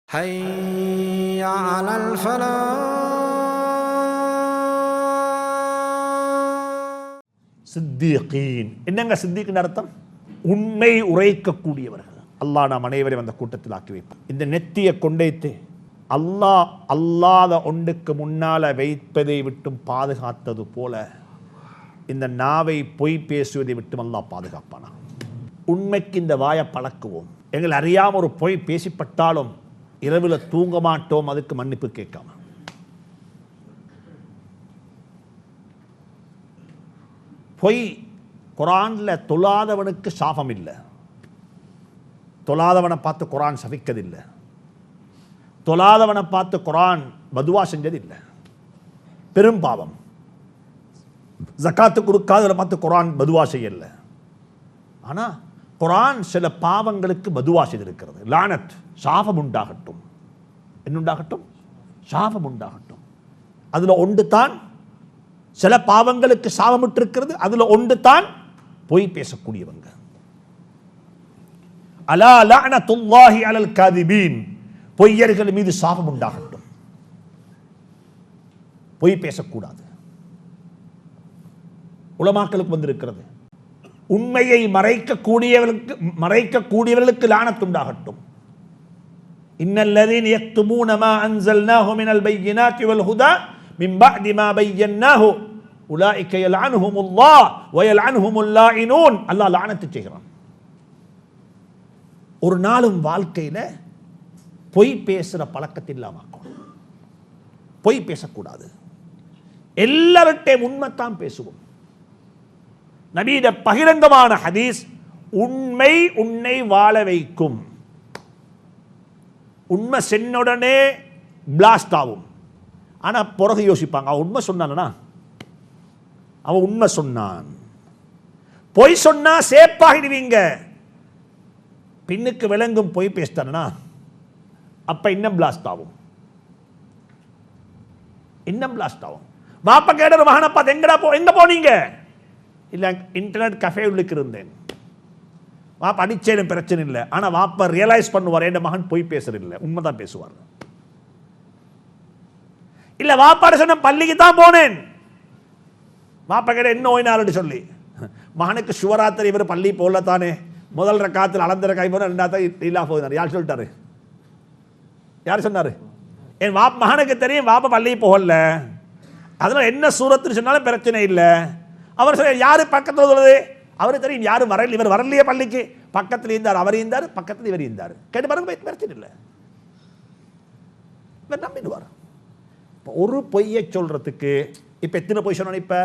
حي على الفلاح. சித்தீகீன் என்னங்க சித்தீக்கின் அர்த்தம்? உண்மை உரைக்கக்கூடியவர்கள். அல்லாஹ் நாம் அனைவரையும் அந்த கூட்டத்தில் ஆக்கி வைப்பான். இந்த நெத்தியை கொண்டைத்து அல்லாஹ் அல்லாத ஒன்றுக்கு முன்னால வைப்பதை விட்டும் பாதுகாத்தது போல இந்த நாவை பொய் பேசுவதை விட்டும் அல்லாஹ் பாதுகாப்பானா. உண்மைக்கு இந்த வாயை பழக்குவோம். எங்களை அறியாமல் ஒரு பொய் பேசிப்பட்டாலும் இரவில் தூங்க மாட்டோம், அதுக்கு மன்னிப்பு கேட்காம. பொய் குரான்ல தொழாதவனுக்கு சாபம் இல்லை. தொழாதவனை பார்த்து குரான் சபிக்கதில்லை. தொழாதவனை பார்த்து குரான் பதுவா செஞ்சதில்லை. பெரும் பாவம். ஜக்காத்து கொடுக்காதவனை பார்த்து குரான் பதுவா செய்யல. ஆனால் குரான் சில பாவங்களுக்கு பதுவா செய்திருக்கிறது. லானத், சாபம் உண்டாகட்டும். என்ன உண்டாகட்டும்? சாபம் உண்டாகட்டும். அதுல ஒன்று தான் சில பாவங்களுக்கு சாபமிட்டு இருக்கிறது. அதுல ஒன்று தான் பொய் பேசக்கூடியவங்க. அலா லஅனத்துல்லாஹி அலல் காதிபீன், பொய்யர்கள் மீது சாபம் உண்டாகட்டும். பொய் பேசக்கூடாது. உலமாக்களுக்கு வந்திருக்கிறது, உண்மையை மறைக்கக்கூடியவர்களுக்கு லானத் உண்டாகட்டும். இன்னல்லதீன யக்துமூன மா அன்ஸல்னாஹு மினல் பையினாத்தி வல் ஹுதா மின் பஅதி மா பையன்னாஹு உலாயிக யல்அன்ஹுமுல்லாஹ் வ யல்அன்ஹுமுல் லாயினூன். அல்லாஹ் லானத் செய்கிறான். ஒரு நாளும் வாழ்க்கையில பொய் பேசுற பழக்கத்தை இல்லாமக்கணும். பொய் பேசக்கூடாது. எல்லார்ட்டையும் உண்மைத்தான் பேசுவோம். நபீட பகிரங்கமான ஹதீஸ், உண்மை உன்னை வாழ வைக்கும். உண்மை சென்னுடனே பிளாஸ்ட் ஆகும். ஆனால் பிறகு யோசிப்பாங்க, அவன் உண்மை சொன்னானா, அவன் உண்மை சொன்னான். பொய் சொன்னா சேப்பாகிடுவீங்க. பின்னுக்கு விளங்கும் பொய் பேசிட்டானா அப்ப இன்னும் பிளாஸ்ட் ஆகும். இன்னும் பிளாஸ்ட் ஆகும். வாப்பா கேட்ட மகனை பார்த்து எங்க போனீங்க? இல்லை, இன்டர்நெட் கஃபே உள்ளுக்கு இருந்தேன். வாப்பா அடிச்சேனும் பிரச்சனை இல்லை. ஆனால் வாப்பா ரியலைஸ் பண்ணுவார், என் மகன் பொய் பேசுறதில்லை, உண்மைதான் பேசுவார். இல்லை, வாப்பாட சொன்ன பள்ளிக்கு தான் போனேன். வாப்பா கேட்ட என்ன ஓய்னாருன்னு சொல்லி, மகனுக்கு சிவராத்திரி இவர் பள்ளி போகல தானே, முதல் ரக்காத்தில் அளந்தர கை போன ரெண்டாவது இல்லா போகிறார். யார் சொல்லிட்டாரு? யார் சொன்னாரு? என் மகனுக்கு தெரியும் வாப்பா பள்ளி போகல, அதனால என்ன சூரத்துன்னு சொன்னாலும் பிரச்சனை இல்லை. அவர் சொல்ல, யாரு பக்கத்தில் சொல்லுது? அவருக்கு தெரியும் யாரு வரல, இவர் வரலையே பள்ளிக்கு. பக்கத்தில் இருந்தார், அவர் இருந்தார், பக்கத்தில் இவர் இருந்தார். கேட்டு பாருங்க, பிரச்சனை இல்லை. இவர் நம்பிடுவார். ஒரு பொய்யை சொல்றதுக்கு இப்ப எத்தனை பொய் சொன்ன? இப்ப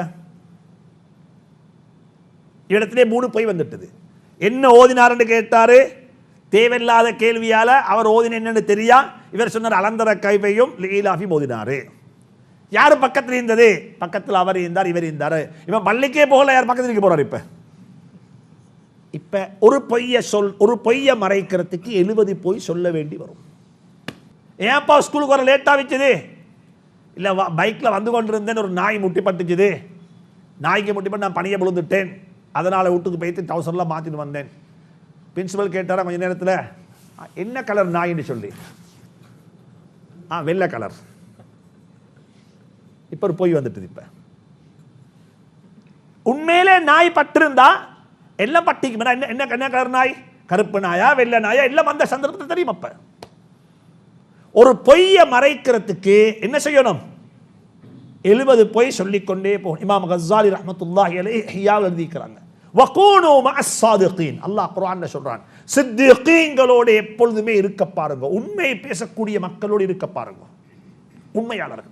இடத்திலே 3 பொய் வந்துட்டது. என்ன ஓதினார்னு கேட்டாரு, தேவையில்லாத கேள்வியால அவர் ஓதின என்னன்னு தெரியா. இவர் சொன்னார் அலந்தர கைவையும் லீலாஃபி ஓதினாரு. யாரு பக்கத்தில் இருந்தது? பக்கத்தில் அவர் இருந்தார், இவர் இருந்தார். இவன் பள்ளிக்கே போகல, யார் பக்கத்தில் இருக்க போறார்? இப்ப ஒரு பொய்யை மறைக்கிறதுக்கு 70 பொய் சொல்ல வேண்டி வரும். ஏன்ப்பா ஸ்கூலுக்கு வர லேட்டா வச்சது? இல்ல, பைக்ல வந்து கொண்டிருந்தேன், ஒரு நாய் முட்டிப்பட்டுச்சுது. நாய்க்கு முட்டிப்பட்டு நான் பணியை விழுந்துட்டேன், அதனால வீட்டுக்கு போயிட்டு டவுசர்லாம் மாத்திட்டு வந்தேன். பிரின்சிபல் கேட்டாரா கொஞ்ச நேரத்தில், என்ன கலர் நாயின்னு சொல்லி, வெள்ளை கலர். இப்ப ஒரு பொய் வந்துட்டு. இப்ப உண்மையிலே நாய் பட்டிருந்தா எல்லாம் பட்டிக்கு என்ன கலர் நாய், கருப்பு நாயா வெள்ளை நாயா எல்லாம் அந்த சந்தர்ப்பத்தை தெரியும். அப்ப ஒரு பொய்யை மறைக்கிறதுக்கு என்ன செய்யணும்? 70 பொய் சொல்லிக்கொண்டே போகணும். இமாம் கஸ்ஸாலி ரஹ்மத்துல்லாஹி அலைஹி ஹியாவில் எழுதிக்கிறாங்க, வகூனு மஅஸ் ஸாதிகீன். அல்லாஹ் குர்ஆன்ல சொல்றான், சித்தீகீன்களோடு எப்பொழுதுமே இருக்க பாருங்க. உண்மை பேசக்கூடிய மக்களோடு இருக்க பாருங்க, உண்மையாளர்கள்.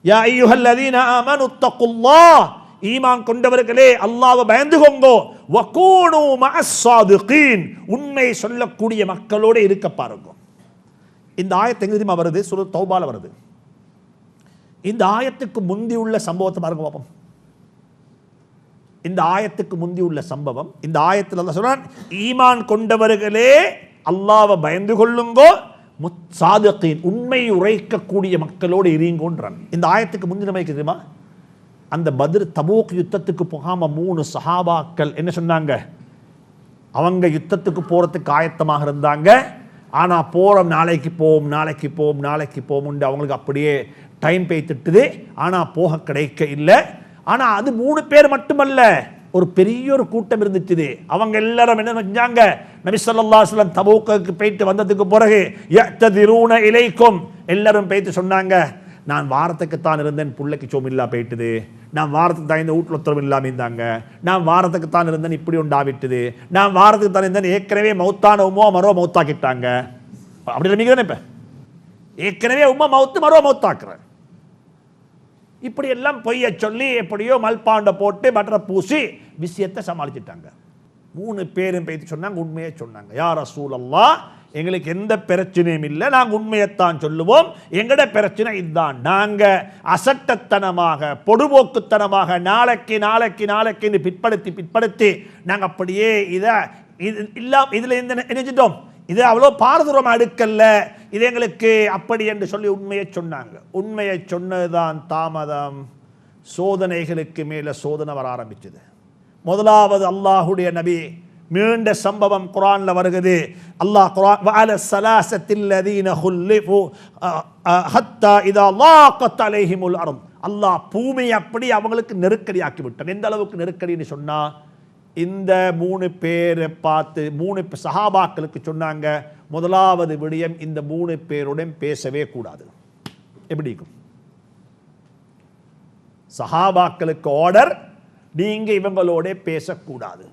யா அய்யுஹல்லதீன ஆமனு தக்குல்லாஹ், ஈமான் கொண்டவர்களே அல்லாஹ்வை பயந்துகோங்க. வகூனு மஅஸ் ஸாதிகீன், உண்மை சொல்லக்கூடிய மக்களோடு இருக்க பாருங்க. இந்த ஆயத்து எங்க தெரியுமா வருது? சூரத் தௌபால வருது. இந்த ஆயத்துக்கு முந்தி உள்ள சம்பவத்தை பாருங்க பாப்போம். இந்த ஆயத்துக்கு முந்தி உள்ள சம்பவம், இந்த ஆயத்தில் அல்லாஹ் சொல்றான், ஈமான் கொண்டவர்களே அல்லாஹ்வை பயந்து கொள்ளுங்கோ, முத்சாதிகீன், உண்மை உரைக்கக்கூடிய மக்களோடு இருங்கோன்றான். இந்த ஆயத்துக்கு முந்தின மாதிரி தெரியுமா? அந்த பத்ர் தபூக் யுத்தத்துக்கு போகாம 3 சஹாபாக்கள் என்ன சொன்னாங்க? அவங்க யுத்தத்துக்கு போறதுக்கு ஆயத்தமாக இருந்தாங்க. ஆனால் போகிறோம், நாளைக்கு போவோம் நாளைக்கு போவோம் நாளைக்கு போவோம்ண்டு அவங்களுக்கு அப்படியே டைம் பேய்த்துட்டுது. ஆனால் போக கிடைக்க இல்லை. ஆனால் அது 3 பேர் மட்டுமல்ல, ஒரு பெரிய ஒரு கூட்டம் இருந்துச்சு. அவங்க எல்லாரும் என்ன செஞ்சாங்க, நபி ஸல்லல்லாஹு அலைஹி வஸல்லம் தபூக்குக்கு போயிட்டு வந்ததுக்கு பிறகு யக்ததிரூன இலைக்கும் எல்லாரும் போயிட்டு சொன்னாங்க, நான் வாரத்துக்குத்தான் இருந்தேன், பிள்ளைக்கு சோமில்லா போயிட்டுது. நான் வாரத்துக்கு தான் இந்த வீட்டில் உத்தரவு இல்லாமல் இருந்தாங்க. நான் வாரத்துக்கு தான் இருந்தேன், இப்படி உண்டாவிட்டுது. நான் வாரத்துக்கு தான் இருந்தேன், ஏற்கனவே மௌத்தான உமா மரோ மௌத்தாக்கிட்டாங்க. அப்படி நீங்க தானே, இப்போ ஏற்கனவே உமா மௌத்து மரோ மௌத்தாக்குறேன். இப்படி எல்லாம் பொய்ய சொல்லி எப்படியோ மல்பாண்டை போட்டு பட்டரை பூசி விஷயத்தை சமாளிச்சுட்டாங்க. 3 பேரும் பேசி சொன்னாங்க, உண்மையை சொன்னாங்க. யா ரசூலல்லாஹ், எங்களுக்கு எந்த பிரச்சனையும் இல்லை, நாங்கள் உண்மையைத்தான் சொல்லுவோம். எங்கட பிரச்சனை இதுதான், நாங்கள் அசட்டத்தனமாக பொடுபோக்குத்தனமாக நாளைக்கு நாளைக்கு நாளைக்கு பிற்படுத்தி நாங்கள் அப்படியே இதில் நினைச்சிட்டோம். இது அவ்வளோ பாரதூரமாக அடுக்கல்ல, இது எங்களுக்கு அப்படி என்று சொல்லி உண்மையை சொன்னாங்க. உண்மையை சொன்னதுதான் தாமதம். சோதனைகளுக்கு மேலே சோதனை வர ஆரம்பிச்சது. முதலாவது அல்லாஹுடைய நபி மீண்ட சம்பவம் குர்ஆன்ல வருகிறது. அல்லாஹ் குர்ஆன் வஅல ஸலாஸத்தில்லதீன ஹுல்லிஃபு ஹத்தா இதா லாகத் அலைஹிமுல் அர்த், அல்லாஹ் பூமி அப்படி அவங்களுக்கு நெருக்கடியாக்கி விட்டான். எந்த அளவுக்கு நெருக்கடின்னு சொன்னா, இந்த 3 பேரை பார்த்து 3 சஹாபாக்களுக்கு சொன்னாங்க, முதலாவது விடயம் இந்த 3 பேருடன் பேசவே கூடாது. எப்படி இருக்கும்? சஹாபாக்களுக்கு ஆர்டர், நீங்க இவங்களோட பேசக்கூடாது.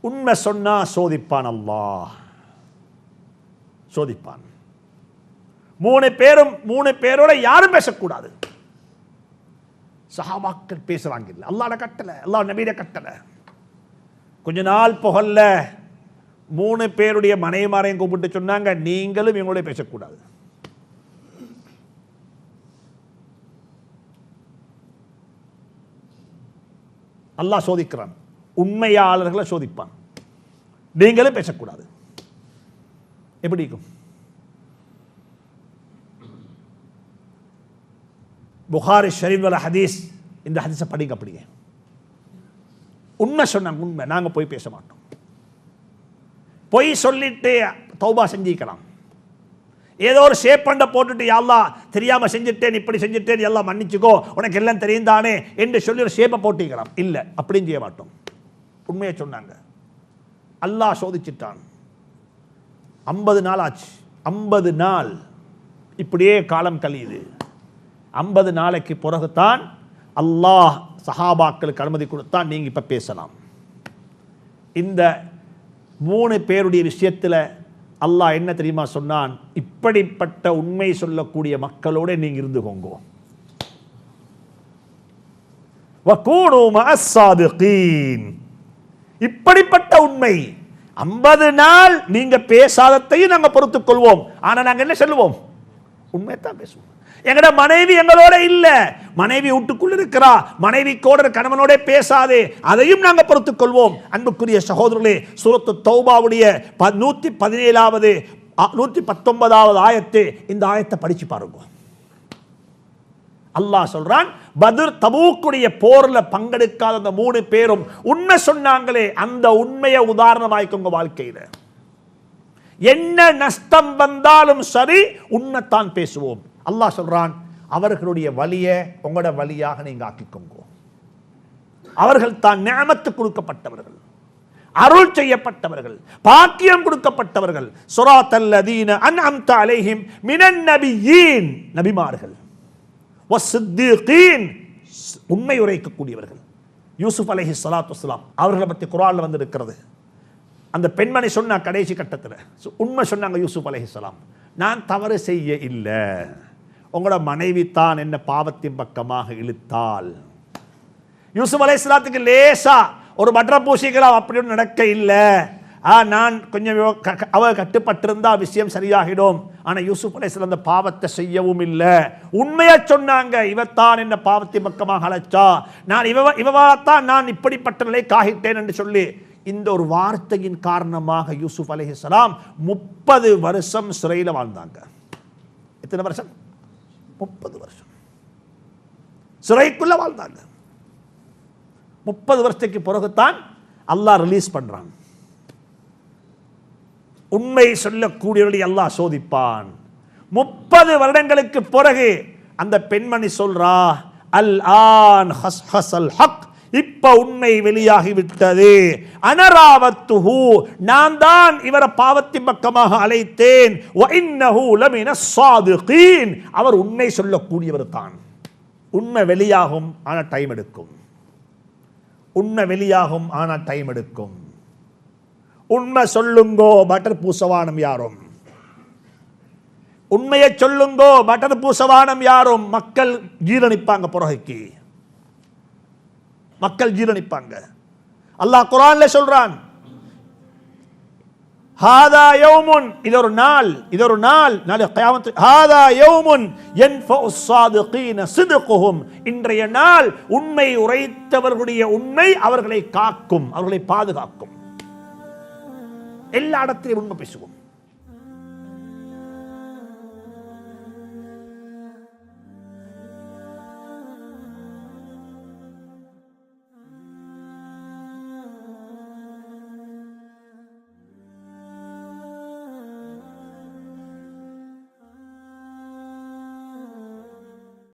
உண்மை சொன்னா சோதிப்பான், அல்லாஹ் சோதிப்பான். 3 பேரோட யாரும் பேசக்கூடாது. சஹாபாக்கள் பேசுறாங்க, இல்லை அல்லாஹ்ட கட்டளை, அல்லாஹ் நபியோட கட்டளை. கொஞ்ச நாள் புகழ்ல 3 பேருடைய மனைவிமாரையும் கூப்பிட்டு சொன்னாங்க, நீங்களும் இவங்களோட பேசக்கூடாது. அல்லாஹ் சோதிக்கிறான், உண்மையாளர்களை சோதிப்பான். நீங்களும் பேசக்கூடாது. எப்படி இருக்கும்? புகாரி ஷரீஃப் வல ஹதீஸ், இந்த ஹதீஸை படிங்க. அப்படியே உண்மை சொன்னாங்க, உண்மை, நாங்கள் போய் பேச மாட்டோம். பொய் சொல்லிட்டு தௌபா செஞ்சிக்கலாம். ஏதோ ஒரு ஷேப்பண்டை போட்டுட்டு, யா அல்லாஹ் தெரியாமல் செஞ்சுட்டேன், இப்படி செஞ்சுட்டேன், எல்லாம் மன்னிச்சுக்கோ, உனக்கு எல்லாம் தெரிந்தானே என்று சொல்லி ஒரு ஷேப்பை போட்டிக்கலாம். இல்லை, அப்படின்னு செய்ய மாட்டோம். உண்மையை சொன்னாங்க. அல்லாஹ் சோதிச்சுட்டான். 50 நாள் ஆச்சு. 50 நாள் இப்படியே காலம் கழியுது. 50 நாளைக்கு பிறகுதான் அல்லாஹ் சஹாபாக்களுக்கு அனுமதி கொடுத்தான், நீங்க இப்ப பேசலாம். இந்த 3 பேருடைய விஷயத்தில் அல்லாஹ் என்ன தெரியுமா சொன்னான்? இப்படிப்பட்ட உண்மை சொல்லக்கூடிய மக்களோட நீங்க இருந்துக்கோங்க. வகூனு மஅஸ் ஸாதிகீன். இப்படிப்பட்ட உண்மை 50 நாள் நீங்க பேசாததையும் நாங்க பொறுத்துக் கொள்வோம். ஆனா நாங்க என்ன சொல்லுவோம்? உண்மையத்தான் பேசுவோம். எங்கட மனைவி எங்களோட இல்ல, மனைவி வீட்டுக்குள்ள இருக்கிறா, மனைவி கூட கணவனோட பேசாதே, அதையும் நாங்க பொறுத்துக் கொள்வோம். அன்புக்குரிய சகோதரர்களே, சூரத்து தௌபாவுடைய 117வது 119வது ஆயத்து, இந்த ஆயத்தை படிச்சு பாருங்க. அல்லாஹ் சொல்றான், பத்ர் தபூக்குடைய போர்ல பங்கெடுக்காத அந்த 3 பேரும் உண்மை சொன்னாங்களே, அந்த உண்மையை உதாரணமாய்க்கோங்க வாழ்க்கையில. என்ன நஷ்டம் வந்தாலும் சரி, உண்மைத்தான் பேசுவோம். அல்லாஹ் சொல்றான், அவர்களுடைய வலியை உங்களோட வலியாக நீங்க ஆக்கிக்கோங்க. அவர்கள் தான் நிஅமத்து கொடுக்கப்பட்டவர்கள், அருள் செய்யப்பட்டவர்கள், பாக்கியம் கொடுக்கப்பட்டவர்கள். ஸிராத்தல் லதீன அன்அம்த அலைஹிம் மினன் நபியீன், நபிமார்கள், வஸ்ஸித்தீகீன், உண்மை உரைக்கக்கூடியவர்கள். யூசுப் அலைஹிஸ்ஸலாத்து வஸ்ஸலாம் அவர்களை பற்றி குர்ஆன்ல வந்து இருக்கிறது. அந்த பெண்மணி சொன்ன கடைசி கட்டத்தில் உண்மை சொன்னாங்க. யூசுப் அலைஹிஸ்ஸலாம், நான் தவறு செய்ய இல்லை, உங்களோட மனைவி தான் என்ன பாவத்தின் பக்கமாக இழுத்தாள். யூசுப் அலைஹிஸ்ஸலாத்துக்கு லேசா ஒரு பட்ர பூசிக்கலாம், அப்படி ஒன்று நடக்க இல்லை. நான் கொஞ்சம் அவ கட்டுப்பட்டிருந்தா விஷயம் சரியாகிடும். ஆனால் யூசுப் அலைஹிஸ்ஸலாம் அந்த பாவத்தை செய்யவும் இல்லை, உண்மையா சொன்னாங்க. இவத்தான் என்ன பாவத்தின் பக்கமாக அழைச்சா, நான் இவத்தான் நான் இப்படிப்பட்ட நிலை காகிட்டேன் என்று சொல்லி இந்த ஒரு வார்த்தையின் காரணமாக யூசுப் அலைஹிஸ்ஸலாம் 30 வருஷம் சிறையில் வாழ்ந்தாங்க. எத்தனை வருஷம்? 30 வருஷம் சிறைக்குள்ள வாழ்ந்தாங்க. 30 வருஷத்துக்கு பிறகுதான் அல்லாஹ் ரிலீஸ் பண்றாங்க. உண்மை சொல்லக்கூடியவர்களை அல்லாஹ் சோதிப்பான். 30 வருடங்களுக்கு பிறகு அந்த பெண்மணி சொல்றா, அல் ஆன் ஹஸ்ஹஸல் ஹக், இப்ப உண்மை வெளியாகிவிட்டது. அனராவத்துஹு, நான் தான் இவரை பாவத்தின் பக்கமாக அழைத்தேன். வ இன்னஹு லமினஸ் ஸாதிகீன், அவர் உண்மை சொல்லக்கூடியவர் தான். உண்மை வெளியாகும், ஆனா டைம் எடுக்கும். உண்மை வெளியாகும், ஆனா டைம் எடுக்கும். உண்மை சொல்லுங்கோ, பட்டர் பூசவானம் யாரும். உண்மையை சொல்லுங்கோ, பட்டர் பூசவானம் யாரும். மக்கள் ஜீரணிப்பாங்க, புறகைக்கு மக்கள் ஜீரணிப்பாங்க. அல்லாஹ் குர்ஆன்ல சொல்றான், ஹாதா யௌமுன், இது ஒரு நாள், இது ஒரு நாள், நாளை கியாமத். ஹாதா யௌமுன் யன்ஃபஉ ஸாதிகீன ஸித்குஹும், இன்றைய நாள் உண்மை உரைத்தவர்களுடைய உண்மை அவர்களை காக்கும், அவர்களை பாதுகாக்கும். எல்லா இடத்திலும் உண்மை பேசுவோம்.